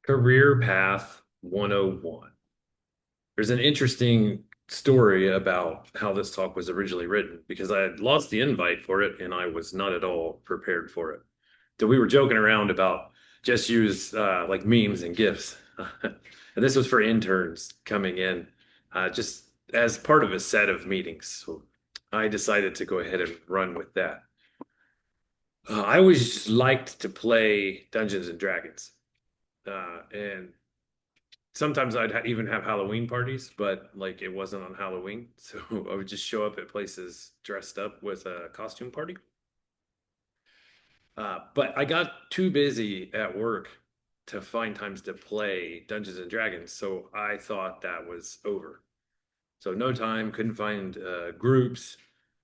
Career Path 101. There's an interesting story about how this talk was originally written because I had lost the invite for it and I was not at all prepared for it. So we were joking around about just use like memes and GIFs. And this was for interns coming in just as part of a set of meetings. So I decided to go ahead and run with that. I always liked to play Dungeons and Dragons. And sometimes I'd even have Halloween parties, but like it wasn't on Halloween. So I would just show up at places dressed up with a costume party. But I got too busy at work to find times to play Dungeons and Dragons. So I thought that was over. So no time, couldn't find groups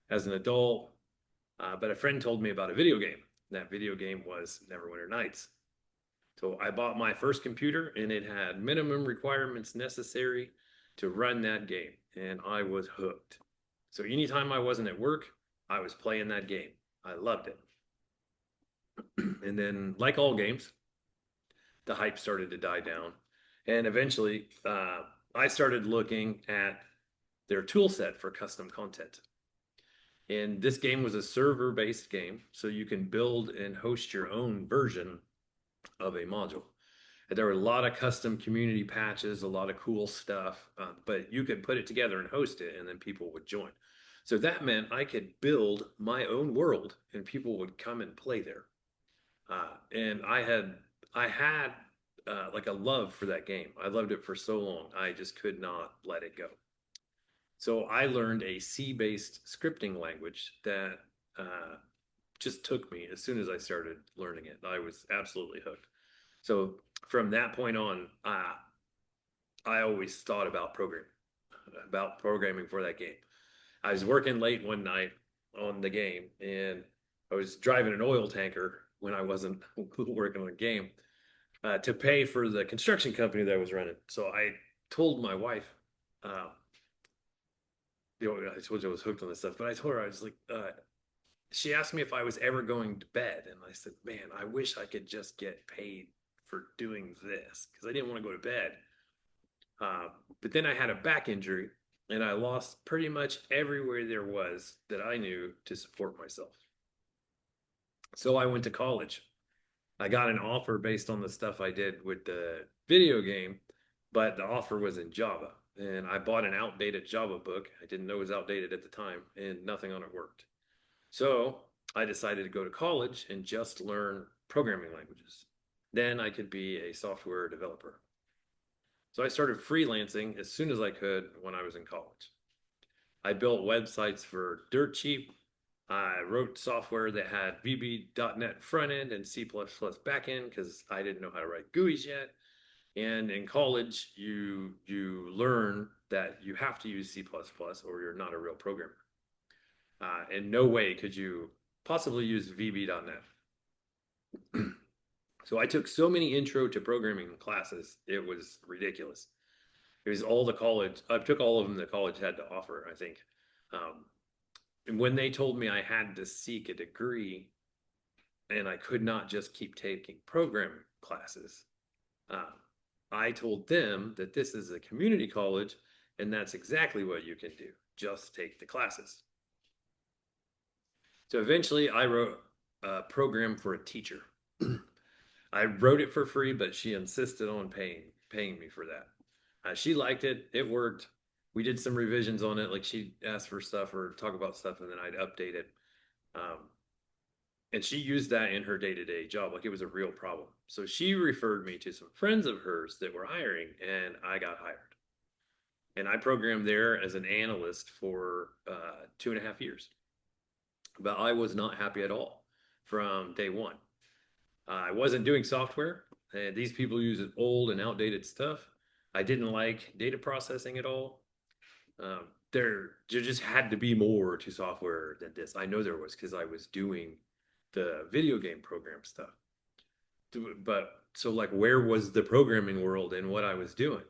as an adult. But a friend told me about a video game. That video game was Neverwinter Nights. So I bought my first computer and it had minimum requirements necessary to run that game. And I was hooked. So anytime I wasn't at work, I was playing that game. I loved it. And then, like all games, the hype started to die down. And eventually, I started looking at their tool set for custom content. And this game was a server based game. So you can build and host your own version of a module. There were a lot of custom community patches, a lot of cool stuff, but you could put it together and host it, and then people would join. So that meant I could build my own world, and people would come and play there. And I had like a love for that game. I loved it for so long. I just could not let it go. So I learned a C-based scripting language that just took me as soon as I started learning it. I was absolutely hooked. So from that point on, I always thought about programming for that game. I was working late one night on the game, and I was driving an oil tanker when I wasn't working on the game to pay for the construction company that I was running. So I told my wife, uh, I told you I was hooked on this stuff, but I told her I was like, she asked me if I was ever going to bed, and I said, "Man, I wish I could just get paid for doing this because I didn't want to go to bed." Uh, but then I had a back injury and I lost pretty much everywhere there was that I knew to support myself. So I went to college. I got an offer based on the stuff I did with the video game, but the offer was in Java. And I bought an outdated Java book. I didn't know it was outdated at the time, and nothing on it worked. So I decided to go to college and just learn programming languages. Then I could be a software developer. So I started freelancing as soon as I could when I was in college. I built websites for dirt cheap. I wrote software that had VB.NET front end and C++ back end because I didn't know how to write GUIs yet. And in college, you learn that you have to use C++ or you're not a real programmer. In no way could you possibly use VB.NET. So I took so many intro to programming classes, it was ridiculous. It was all the college. I took all of them the college had to offer, I think. Um, and when they told me I had to seek a degree and I could not just keep taking programming classes, uh, I told them that this is a community college and that's exactly what you can do. Just take the classes. So eventually I wrote a program for a teacher. I wrote it for free, but she insisted on paying me for that. She liked it. It worked. We did some revisions on it. Like she asked for stuff or talk about stuff, and then I'd update it. Um, and she used that in her day-to-day job, like it was a real problem. So she referred me to some friends of hers that were hiring, and I got hired. And I programmed there as an analyst for 2.5 years. But I was not happy at all from day one. I wasn't doing software. And these people use old and outdated stuff. I didn't like data processing at all. There just had to be more to software than this. I know there was because I was doing the video game program stuff. But so like, where was the programming world in what I was doing?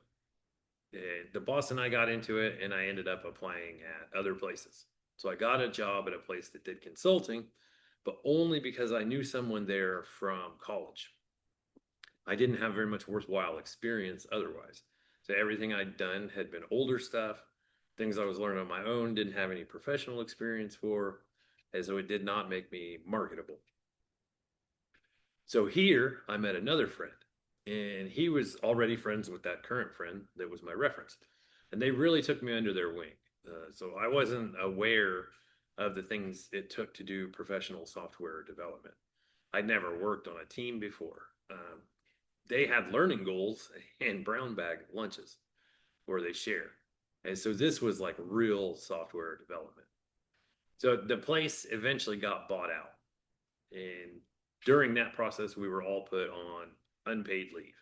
And the boss and I got into it, and I ended up applying at other places. So I got a job at a place that did consulting, but only because I knew someone there from college. I didn't have very much worthwhile experience otherwise. So everything I'd done had been older stuff, things I was learning on my own, didn't have any professional experience for, and so it did not make me marketable. So here I met another friend, and he was already friends with that current friend that was my reference. And they really took me under their wing. So I wasn't aware of the things it took to do professional software development. I'd never worked on a team before. They had learning goals and brown bag lunches where they share. And so this was like real software development. So the place eventually got bought out. And during that process, we were all put on unpaid leave.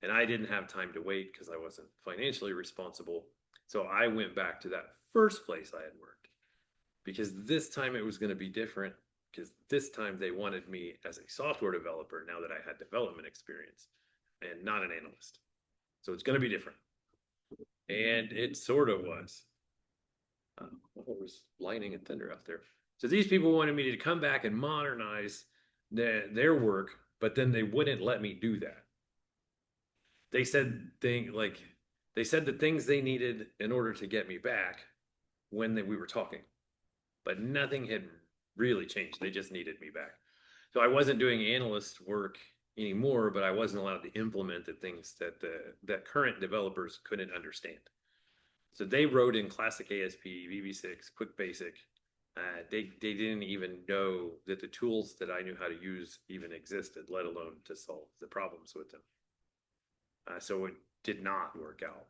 And I didn't have time to wait because I wasn't financially responsible. So I went back to that first place I had worked because this time it was going to be different because this time they wanted me as a software developer now that I had development experience and not an analyst. So it's going to be different. And it sort of was. It was lightning and thunder out there. So these people wanted me to come back and modernize their work, but then they wouldn't let me do that. They said they said the things they needed in order to get me back when we were talking, but nothing had really changed. They just needed me back. So I wasn't doing analyst work anymore, but I wasn't allowed to implement the things that current developers couldn't understand. So they wrote in classic ASP, VB6, Quick Basic. They didn't even know that the tools that I knew how to use even existed, let alone to solve the problems with them. So it did not work out.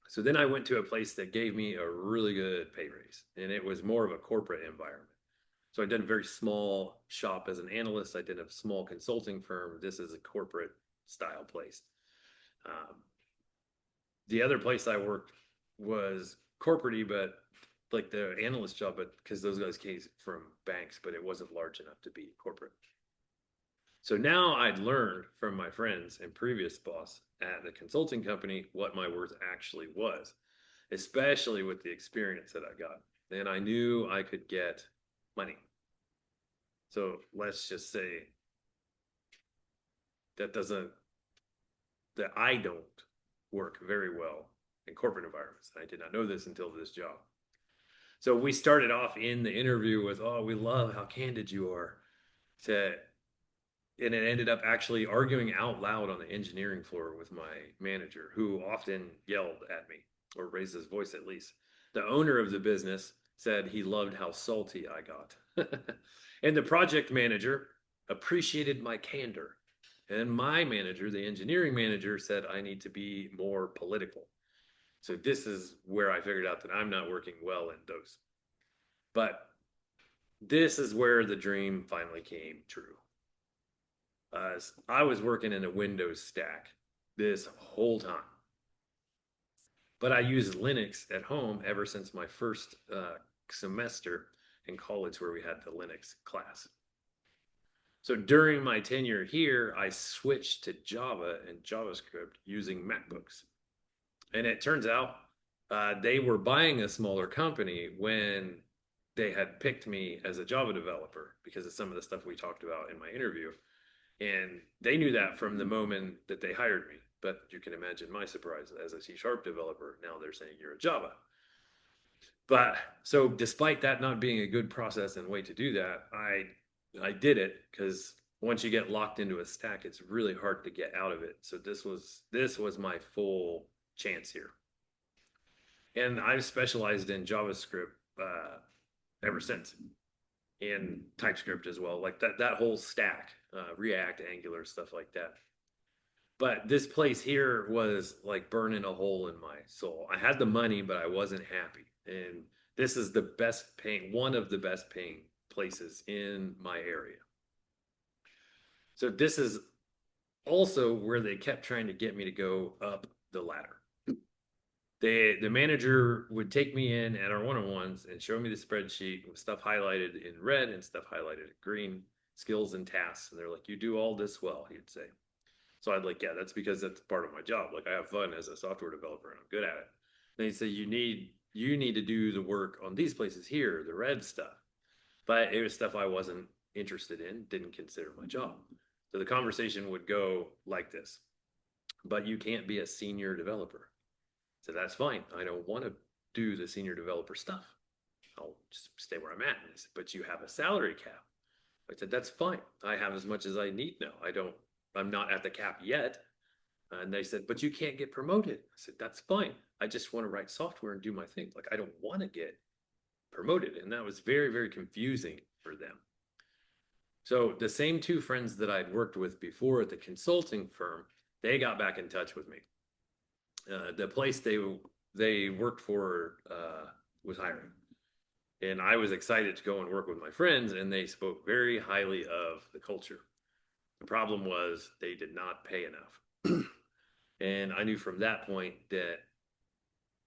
So then I went to a place that gave me a really good pay raise, and it was more of a corporate environment. So I did a very small shop as an analyst. I did a small consulting firm. This is a corporate style place. The other place I worked was corporate but like the analyst job, but because those guys came from banks, but it wasn't large enough to be corporate. So now I'd learned from my friends and previous boss at the consulting company what my worth actually was, especially with the experience that I got. And I knew I could get money. So let's just say that I don't work very well in corporate environments. I did not know this until this job. So we started off in the interview with, "Oh, we love how candid you are," to and it ended up actually arguing out loud on the engineering floor with my manager, who often yelled at me or raised his voice at least. The owner of the business said he loved how salty I got. And the project manager appreciated my candor. And my manager, the engineering manager, said I need to be more political. So this is where I figured out that I'm not working well in those. But this is where the dream finally came true. I was working in a Windows stack this whole time. But I used Linux at home ever since my first semester in college where we had the Linux class. So during my tenure here, I switched to Java and JavaScript using MacBooks. And it turns out they were buying a smaller company when they had picked me as a Java developer because of some of the stuff we talked about in my interview. And they knew that from the moment that they hired me. But you can imagine my surprise as a C# developer. Now they're saying you're a Java. But so despite that not being a good process and way to do that, I did it because once you get locked into a stack, it's really hard to get out of it. So this was my full chance here. And I've specialized in JavaScript ever since, and TypeScript as well, like that whole stack, React, Angular, stuff like that. But this place here was like burning a hole in my soul. I had the money, but I wasn't happy. And this is the best paying, one of the best paying places in my area. So this is also where they kept trying to get me to go up the ladder. The manager would take me in at our one-on-ones and show me the spreadsheet with stuff highlighted in red and stuff highlighted in green, skills and tasks. And they're like, "You do all this well," he'd say. So I'd like, "Yeah, that's because that's part of my job. Like I have fun as a software developer and I'm good at it." Then he'd say, you need to do the work on these places here, the red stuff. But it was stuff I wasn't interested in, didn't consider my job. So the conversation would go like this: but you can't be a senior developer. So that's fine. I don't want to do the senior developer stuff. I'll just stay where I'm at. And I said, but you have a salary cap. I said, that's fine. I have as much as I need now. I'm not at the cap yet. And they said, but you can't get promoted. I said, that's fine. I just want to write software and do my thing. Like, I don't want to get promoted. And that was very, very confusing for them. So the same two friends that I'd worked with before at the consulting firm, they got back in touch with me. The place they worked for was hiring. And I was excited to go and work with my friends, and they spoke very highly of the culture. The problem was they did not pay enough. And I knew from that point that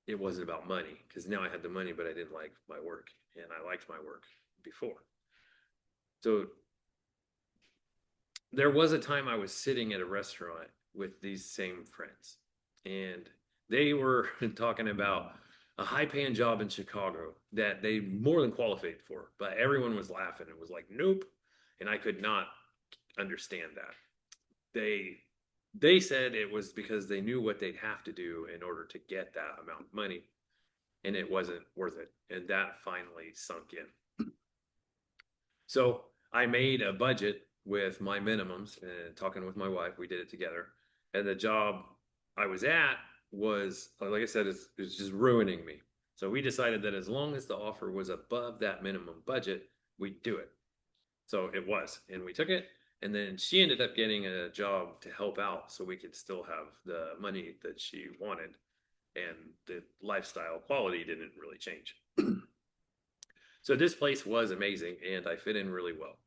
it wasn't about money, because now I had the money, but I didn't like my work, and I liked my work before. So there was a time I was sitting at a restaurant with these same friends, and they were talking about a high paying job in Chicago that they more than qualified for, but everyone was laughing and was like, nope. And I could not understand that. They said it was because they knew what they'd have to do in order to get that amount of money, and it wasn't worth it. And that finally sunk in. So I made a budget with my minimums, and talking with my wife, we did it together. And the job I was at was, like I said, it's just ruining me. So we decided that as long as the offer was above that minimum budget, we'd do it. So it was, and we took it. And then she ended up getting a job to help out so we could still have the money that she wanted. And the lifestyle quality didn't really change. So this place was amazing, and I fit in really well.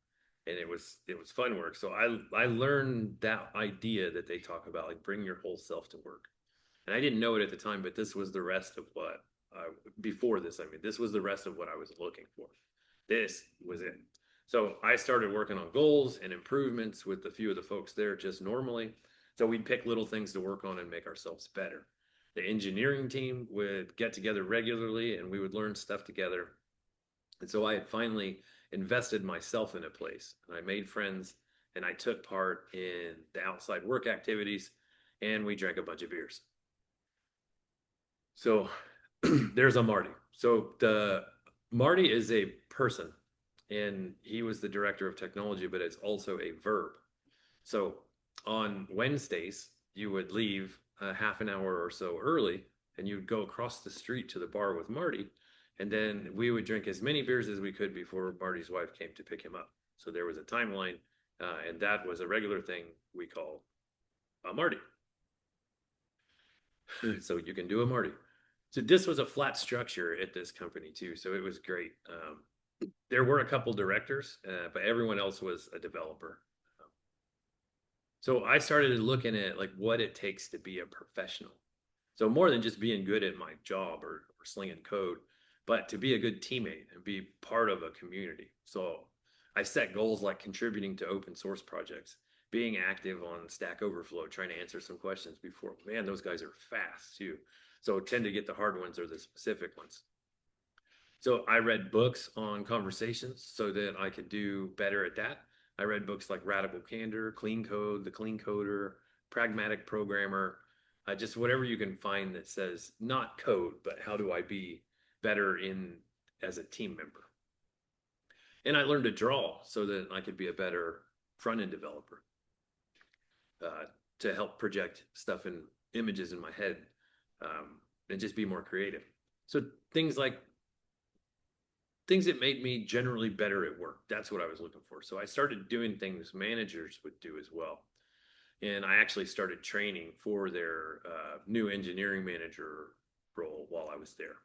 And it was fun work. So I learned that idea that they talk about, like, bring your whole self to work. And I didn't know it at the time, but this was the rest of what before this. I mean, this was the rest of what I was looking for. This was it. So I started working on goals and improvements with a few of the folks there just normally. So we'd pick little things to work on and make ourselves better. The engineering team would get together regularly and we would learn stuff together. And so I had finally invested myself in a place, and I made friends, and I took part in the outside work activities, and we drank a bunch of beers. So there's a Marty. So the Marty is a person, and he was the director of technology, but it's also a verb. So on Wednesdays, you would leave a half an hour or so early, and you'd go across the street to the bar with Marty, and then we would drink as many beers as we could before Marty's wife came to pick him up. So there was a timeline, and that was a regular thing we call a Marty. So you can do a Marty. So this was a flat structure at this company too. So it was great. There were a couple directors, but everyone else was a developer. So I started looking at like what it takes to be a professional. So more than just being good at my job or slinging code, but to be a good teammate and be part of a community. So I set goals like contributing to open source projects, being active on Stack Overflow, trying to answer some questions before. Man, those guys are fast too. So tend to get the hard ones or the specific ones. So I read books on conversations so that I could do better at that. I read books like Radical Candor, Clean Code, The Clean Coder, Pragmatic Programmer, just whatever you can find that says not code, but how do I be better in as a team member. And I learned to draw so that I could be a better front end developer to help project stuff in images in my head and just be more creative. So things that made me generally better at work. That's what I was looking for. So I started doing things managers would do as well. And I actually started training for their new engineering manager role while I was there.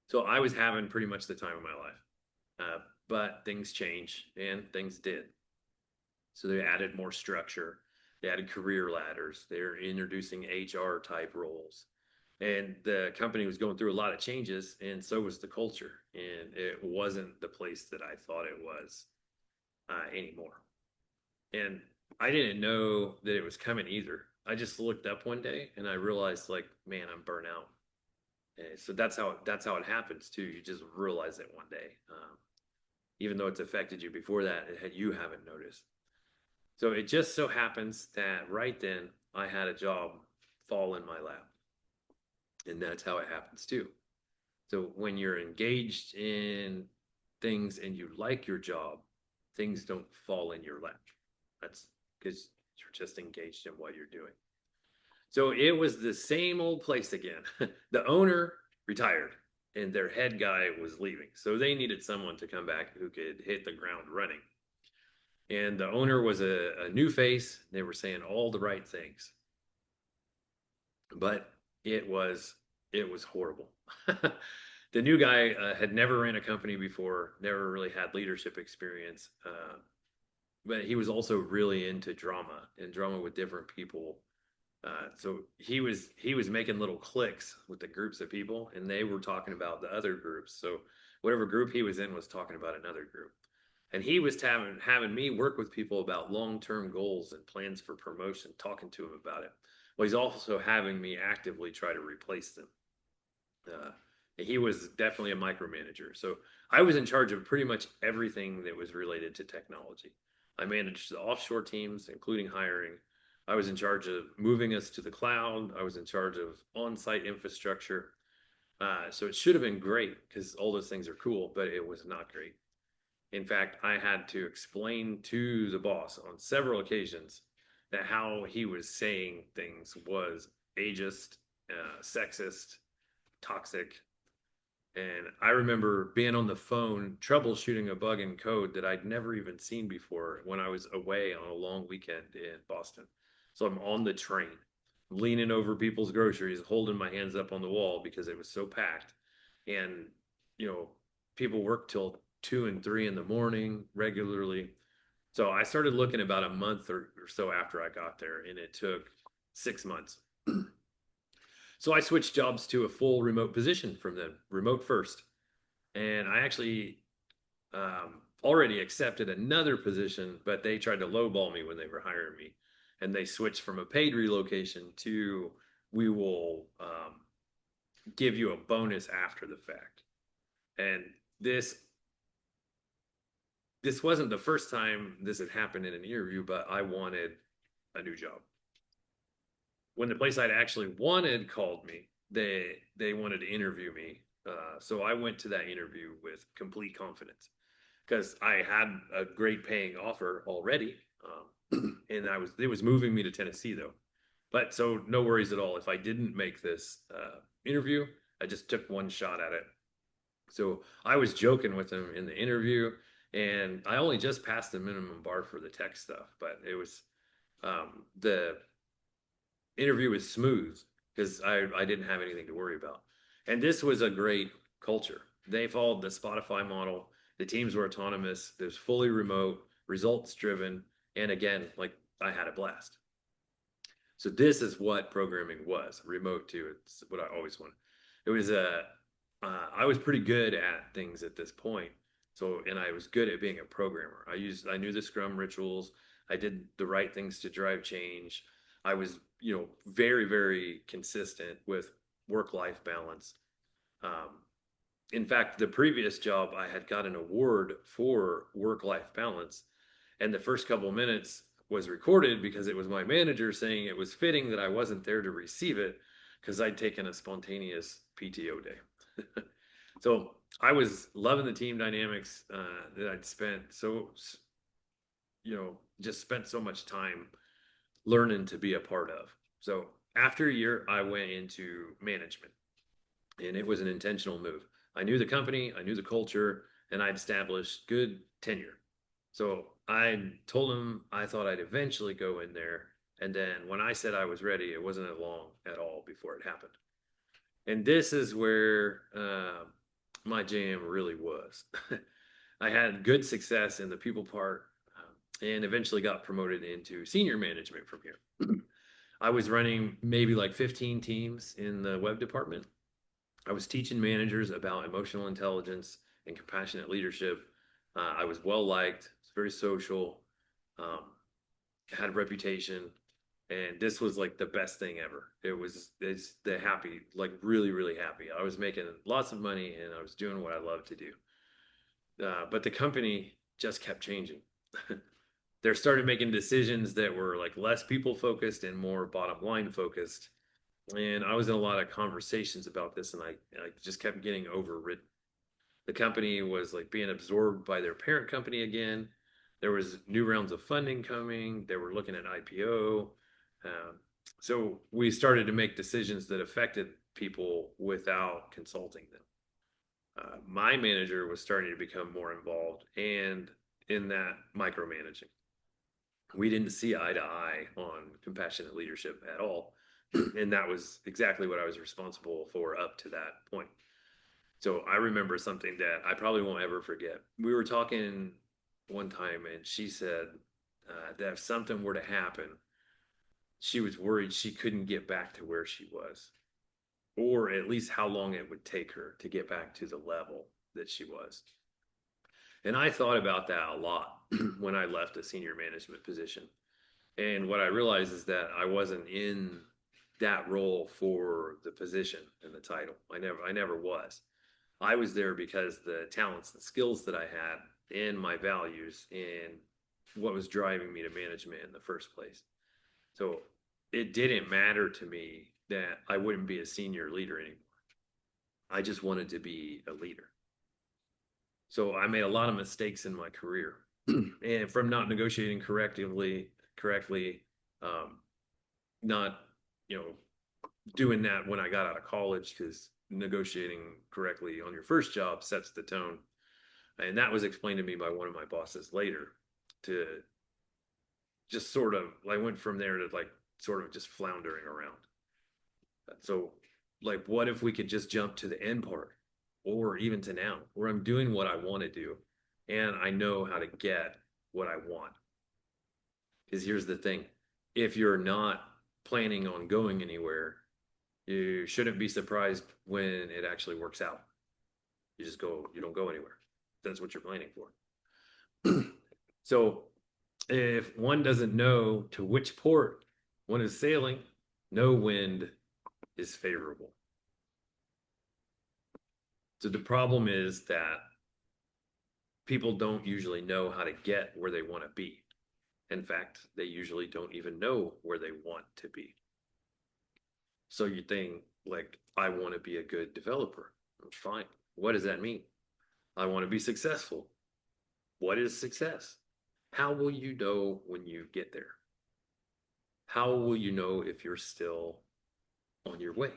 So I was having pretty much the time of my life. But things changed, and things did. So they added more structure. They added career ladders. They're introducing HR type roles. And the company was going through a lot of changes, and so was the culture. And it wasn't the place that I thought it was anymore. And I didn't know that it was coming either. I just looked up one day and I realized, like, man, I'm burnt out. And so that's how it happens too. You just realize it one day, even though it's affected you before that, you haven't noticed. So it just so happens that right then I had a job fall in my lap. And that's how it happens too. So when you're engaged in things and you like your job, things don't fall in your lap. That's because you're just engaged in what you're doing. So it was the same old place again. The owner retired and their head guy was leaving. So they needed someone to come back who could hit the ground running. And the owner was a new face. They were saying all the right things, but it was it was horrible. The new guy had never ran a company before, never really had leadership experience, but he was also really into drama and drama with different people. So he was making little cliques with the groups of people, and they were talking about the other groups. So whatever group he was in was talking about another group, and he was having me work with people about long-term goals and plans for promotion, talking to him about it. Well, he's also having me actively try to replace them. Uh, he was definitely a micromanager. So I was in charge of pretty much everything that was related to technology. I managed the offshore teams, including hiring. I was in charge of moving us to the cloud. I was in charge of on site infrastructure. So it should have been great because all those things are cool, but it was not great. In fact, I had to explain to the boss on several occasions that how he was saying things was ageist, sexist, toxic. And I remember being on the phone troubleshooting a bug in code that I'd never even seen before when I was away on a long weekend in Boston. So I'm on the train, leaning over people's groceries, holding my hands up on the wall because it was so packed. And, you know, people work till 2 and 3 in the morning regularly. So I started looking about a month or so after I got there, and it took 6 months. So I switched jobs to a full remote position from them, remote first. And I actually already accepted another position, but they tried to lowball me when they were hiring me. And they switched from a paid relocation to we will give you a bonus after the fact. And this wasn't the first time this had happened in an interview, but I wanted a new job. When the place I'd actually wanted called me, they wanted to interview me. So I went to that interview with complete confidence because I had a great paying offer already, and it was moving me to Tennessee though. But so no worries at all. If I didn't make this interview, I just took one shot at it. So I was joking with him in the interview, and I only just passed the minimum bar for the tech stuff, but it was the interview was smooth because I didn't have anything to worry about. And this was a great culture. They followed the Spotify model. The teams were autonomous. It was fully remote, results driven, and again, like I had a blast. So this is what programming was, remote too. It's what I always wanted. It was I was pretty good at things at this point. So, and I was good at being a programmer. I knew the Scrum rituals. I did the right things to drive change. I was, very, very consistent with work-life balance. Um, in fact, the previous job, I had got an award for work-life balance, and the first couple of minutes was recorded because it was my manager saying it was fitting that I wasn't there to receive it because I'd taken a spontaneous PTO day. So I was loving the team dynamics that I'd spent just spent so much time learning to be a part of. So after a year, I went into management, and it was an intentional move. I knew the company, I knew the culture, and I'd established good tenure. So I told him I thought I'd eventually go in there. And then when I said I was ready, it wasn't long at all before it happened. And this is where my jam really was. I had good success in the people part, and eventually got promoted into senior management from here. I was running maybe like 15 teams in the web department. I was teaching managers about emotional intelligence and compassionate leadership. I was well liked, very social, um, had a reputation, and this was like the best thing ever. It's the happy, like really, really happy. I was making lots of money and I was doing what I love to do. But the company just kept changing. they started making decisions that were like less people focused and more bottom line focused. And I was in a lot of conversations about this, and I just kept getting overridden. The company was like being absorbed by their parent company again. There was new rounds of funding coming. They were looking at IPO. Um, so we started to make decisions that affected people without consulting them. My manager was starting to become more involved and in that micromanaging. We didn't see eye to eye on compassionate leadership at all. And that was exactly what I was responsible for up to that point. So I remember something that I probably won't ever forget. We were talking one time, and she said that if something were to happen, she was worried she couldn't get back to where she was, or at least how long it would take her to get back to the level that she was. And I thought about that a lot when I left a senior management position. And what I realized is that I wasn't in that role for the position and the title. I never was. I was there because the talents and skills that I had and my values and what was driving me to management in the first place. So it didn't matter to me that I wouldn't be a senior leader anymore. I just wanted to be a leader. So I made a lot of mistakes in my career, and from not negotiating correctly, um, not you know doing that when I got out of college, because negotiating correctly on your first job sets the tone. And that was explained to me by one of my bosses later. To just sort of, I went from there to like sort of just floundering around. So, like, what if we could just jump to the end part, or even to now, where I'm doing what I want to do and I know how to get what I want? Because here's the thing, if you're not planning on going anywhere, you shouldn't be surprised when it actually works out. You don't go anywhere. That's what you're planning for. So if one doesn't know to which port one is sailing, no wind is favorable. So the problem is that people don't usually know how to get where they want to be. In fact, they usually don't even know where they want to be. So you think, like, I want to be a good developer. Fine. What does that mean? I want to be successful. What is success? How will you know when you get there? How will you know if you're still on your way?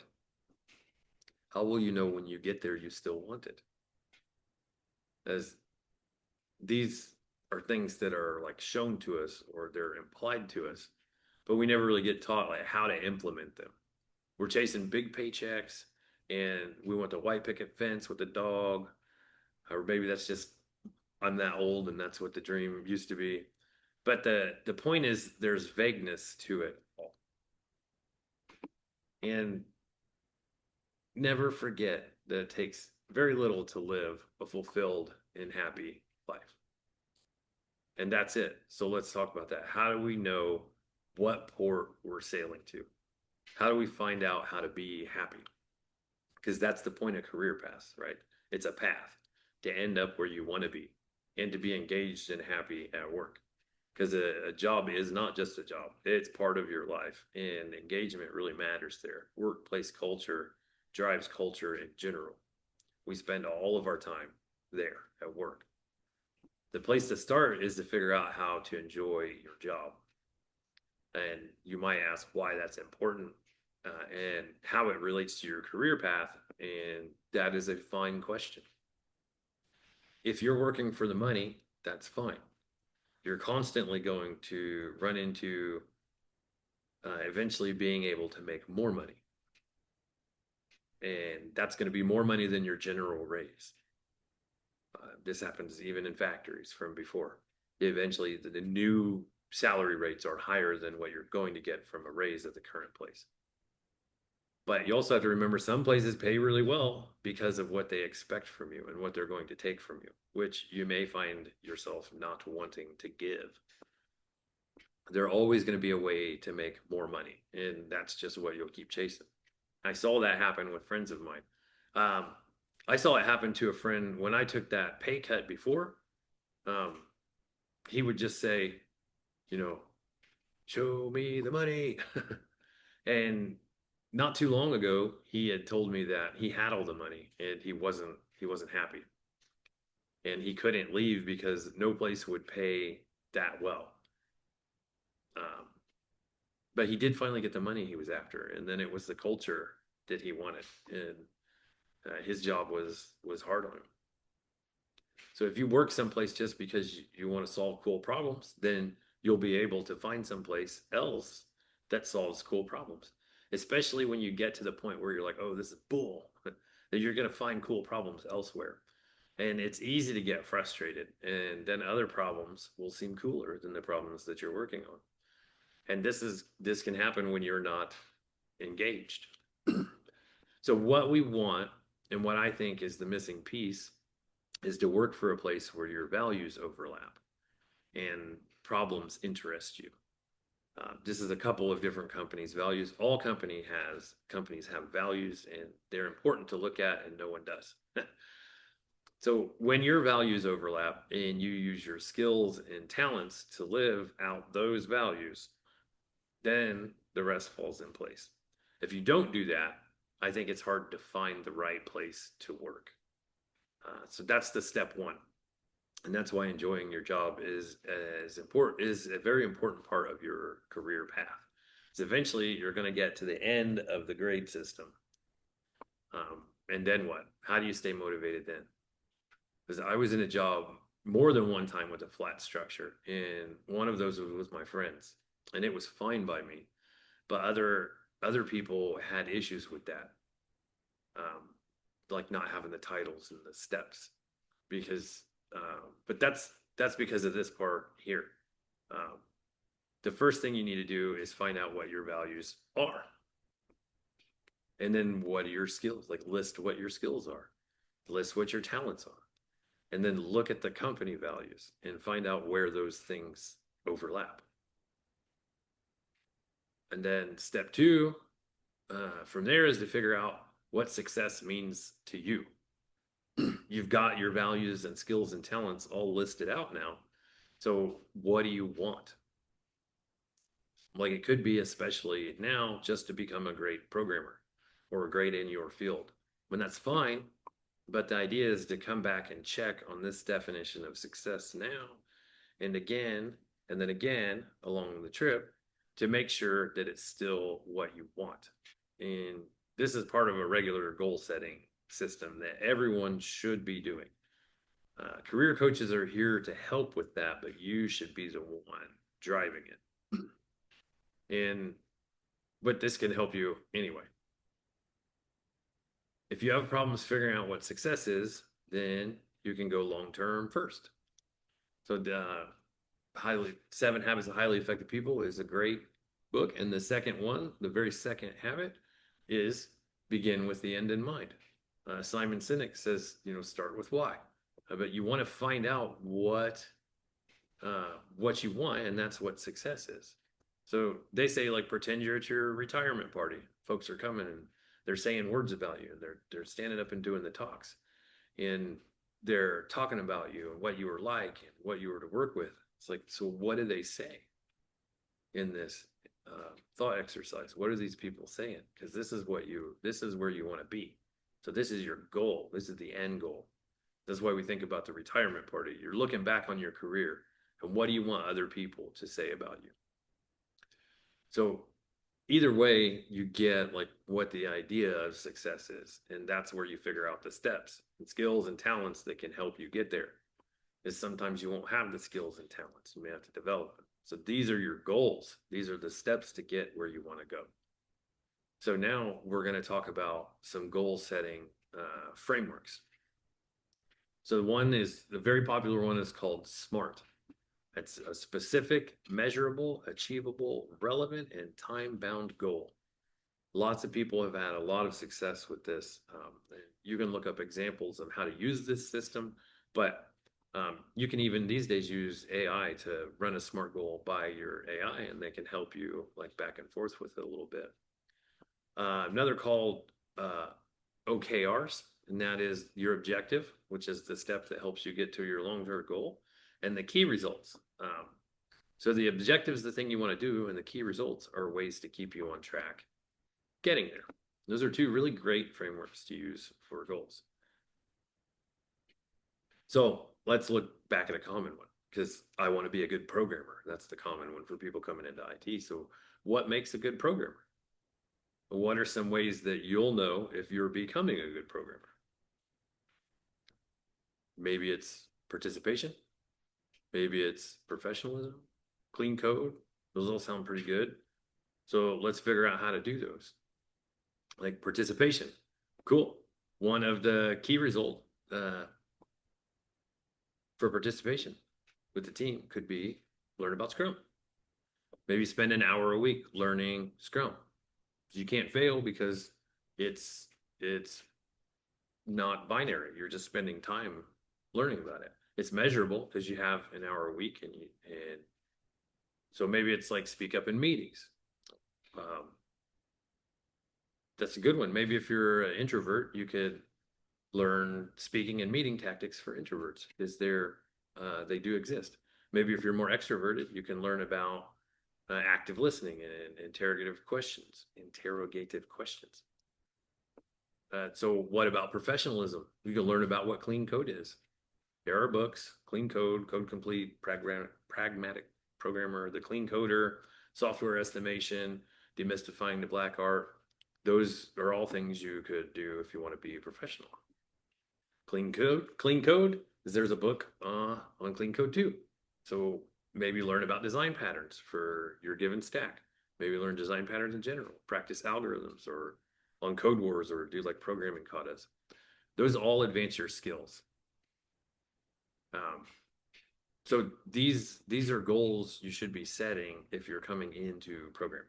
How will you know when you get there you still want it? As these are things that are like shown to us or they're implied to us, but we never really get taught like how to implement them. We're chasing big paychecks and we want the white picket fence with the dog, or maybe that's just I'm that old and that's what the dream used to be. But the point is there's vagueness to it all. And never forget that it takes very little to live a fulfilled and happy life. And that's it. So let's talk about that. How do we know what port we're sailing to? How do we find out how to be happy? Because that's the point of career paths, right? It's a path to end up where you want to be and to be engaged and happy at work. Because a job is not just a job, it's part of your life. And engagement really matters there. Workplace culture drives culture in general. We spend all of our time there at work. The place to start is to figure out how to enjoy your job. And you might ask why that's important and how it relates to your career path. And that is a fine question. If you're working for the money, that's fine. You're constantly going to run into eventually being able to make more money. And that's going to be more money than your general raise. This happens even in factories from before. Eventually, the new salary rates are higher than what you're going to get from a raise at the current place. But you also have to remember some places pay really well because of what they expect from you and what they're going to take from you, which you may find yourself not wanting to give. There's always going to be a way to make more money, and that's just what you'll keep chasing. I saw that happen with friends of mine. Um, I saw it happen to a friend when I took that pay cut before. Um, he would just say, you know, show me the money. And not too long ago, he had told me that he had all the money and he wasn't happy. And he couldn't leave because no place would pay that well. Um, but he did finally get the money he was after, and then it was the culture that he wanted, and his job was hard on him. So if you work someplace just because you want to solve cool problems, then you'll be able to find someplace else that solves cool problems. Especially when you get to the point where you're like, oh, this is bull, that you're going to find cool problems elsewhere. And it's easy to get frustrated. And then other problems will seem cooler than the problems that you're working on. And this can happen when you're not engaged. So what we want and what I think is the missing piece is to work for a place where your values overlap and problems interest you. This is a couple of different companies' values. All companies have values, and they're important to look at, and no one does. So when your values overlap and you use your skills and talents to live out those values, then the rest falls in place. If you don't do that, I think it's hard to find the right place to work. So that's the step one. And that's why enjoying your job is a very important part of your career path. Because eventually you're going to get to the end of the grade system. And then what? How do you stay motivated then? Because I was in a job more than one time with a flat structure, and one of those was with my friends, and it was fine by me. But other people had issues with that, like not having the titles and the steps, because but that's because of this part here. Um, the first thing you need to do is find out what your values are, and then what are your skills. Like list what your skills are, list what your talents are, and then look at the company values and find out where those things overlap. And then step two from there is to figure out what success means to you. You've got your values and skills and talents all listed out now. So what do you want? Like it could be, especially now, just to become a great programmer or great in your field. And that's fine. But the idea is to come back and check on this definition of success now and again, and then again along the trip to make sure that it's still what you want. And this is part of a regular goal setting system that everyone should be doing. Career coaches are here to help with that, but you should be the one driving it. And but this can help you anyway. If you have problems figuring out what success is, then you can go long term first. So the highly 7 Habits of Highly Effective People is a great book. And the second one, the very second habit, is begin with the end in mind. Simon Sinek says, start with why. But you want to find out what you want, and that's what success is. So they say, like, pretend you're at your retirement party. Folks are coming and they're saying words about you. They're standing up and doing the talks, and they're talking about you and what you were like and what you were to work with. It's like, so what do they say in this thought exercise? What are these people saying? Because this is where you want to be. So this is your goal. This is the end goal. That's why we think about the retirement party. You're looking back on your career and what do you want other people to say about you? So either way, you get like what the idea of success is. And that's where you figure out the steps and skills and talents that can help you get there. Is sometimes you won't have the skills and talents. You may have to develop them. So these are your goals. These are the steps to get where you want to go. So now we're going to talk about some goal setting frameworks. So the very popular one is called SMART. It's a specific, measurable, achievable, relevant, and time-bound goal. Lots of people have had a lot of success with this. You can look up examples of how to use this system, but you can even these days use AI to run a SMART goal by your AI, and they can help you like back and forth with it a little bit. Another called OKRs, and that is your objective, which is the step that helps you get to your long-term goal, and the key results. So the objective is the thing you want to do, and the key results are ways to keep you on track getting there. Those are two really great frameworks to use for goals. So let's look back at a common one, because I want to be a good programmer. That's the common one for people coming into IT. So what makes a good programmer? What are some ways that you'll know if you're becoming a good programmer? Maybe it's participation. Maybe it's professionalism, clean code. Those all sound pretty good. So let's figure out how to do those. Like participation. Cool. One of the key results for participation with the team could be learn about Scrum. Maybe spend an hour a week learning Scrum. You can't fail because it's not binary. You're just spending time learning about it. It's measurable because you have an hour a week, and so maybe it's like speak up in meetings. That's a good one. Maybe if you're an introvert, you could learn speaking and meeting tactics for introverts. They do exist. Maybe if you're more extroverted, you can learn about active listening and interrogative questions. So what about professionalism? You can learn about what clean code is. There are books: Clean Code, Code Complete, Pragmatic Programmer, The Clean Coder, Software Estimation, Demystifying the Black Art. Those are all things you could do if you want to be a professional. Clean Code, there's a book on Clean Code too. So maybe learn about design patterns for your given stack. Maybe learn design patterns in general, practice algorithms, or on Code Wars, or do like programming katas. Those all advance your skills. So these are goals you should be setting if you're coming into programming.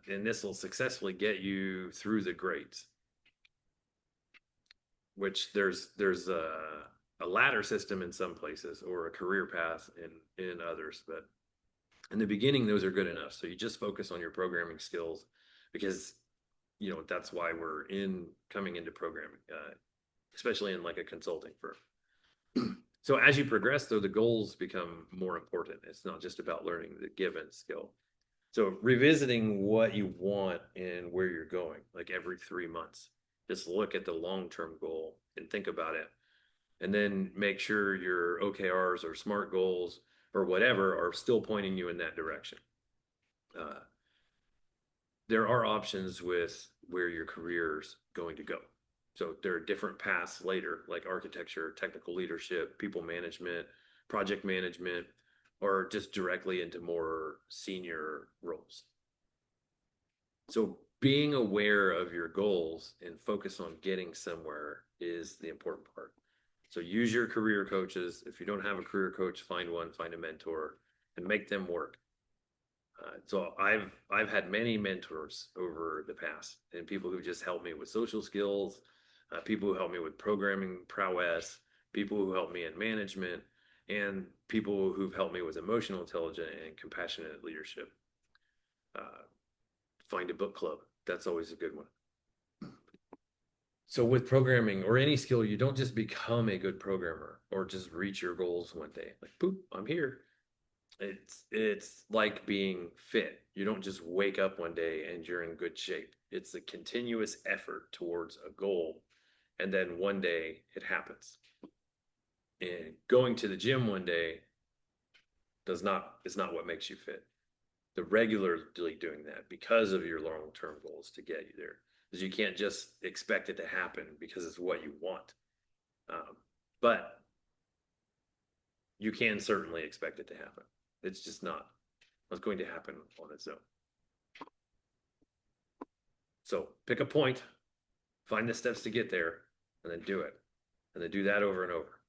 And this will successfully get you through the grades, which there's a ladder system in some places, or a career path in others. But in the beginning, those are good enough. So you just focus on your programming skills, because that's why we're coming into programming, especially in like a consulting firm. So as you progress, though, the goals become more important. It's not just about learning the given skill. So revisiting what you want and where you're going, like every 3 months, just look at the long-term goal and think about it. And then make sure your OKRs or SMART goals or whatever are still pointing you in that direction. There are options with where your career's going to go. So there are different paths later, like architecture, technical leadership, people management, project management, or just directly into more senior roles. So being aware of your goals and focus on getting somewhere is the important part. So use your career coaches. If you don't have a career coach, find one, find a mentor, and make them work. So I've had many mentors over the past, and people who just helped me with social skills, people who helped me with programming prowess, people who helped me in management, and people who've helped me with emotional intelligence and compassionate leadership. Find a book club. That's always a good one. So with programming or any skill, you don't just become a good programmer or just reach your goals one day. Like, poop, I'm here. It's like being fit. You don't just wake up one day and you're in good shape. It's a continuous effort towards a goal, and then one day it happens. And going to the gym one day is not what makes you fit. The regularly doing that because of your long-term goals to get you there, because you can't just expect it to happen because it's what you want. But you can certainly expect it to happen. It's just not what's going to happen on its own. So pick a point, find the steps to get there, and then do it. And then do that over and over.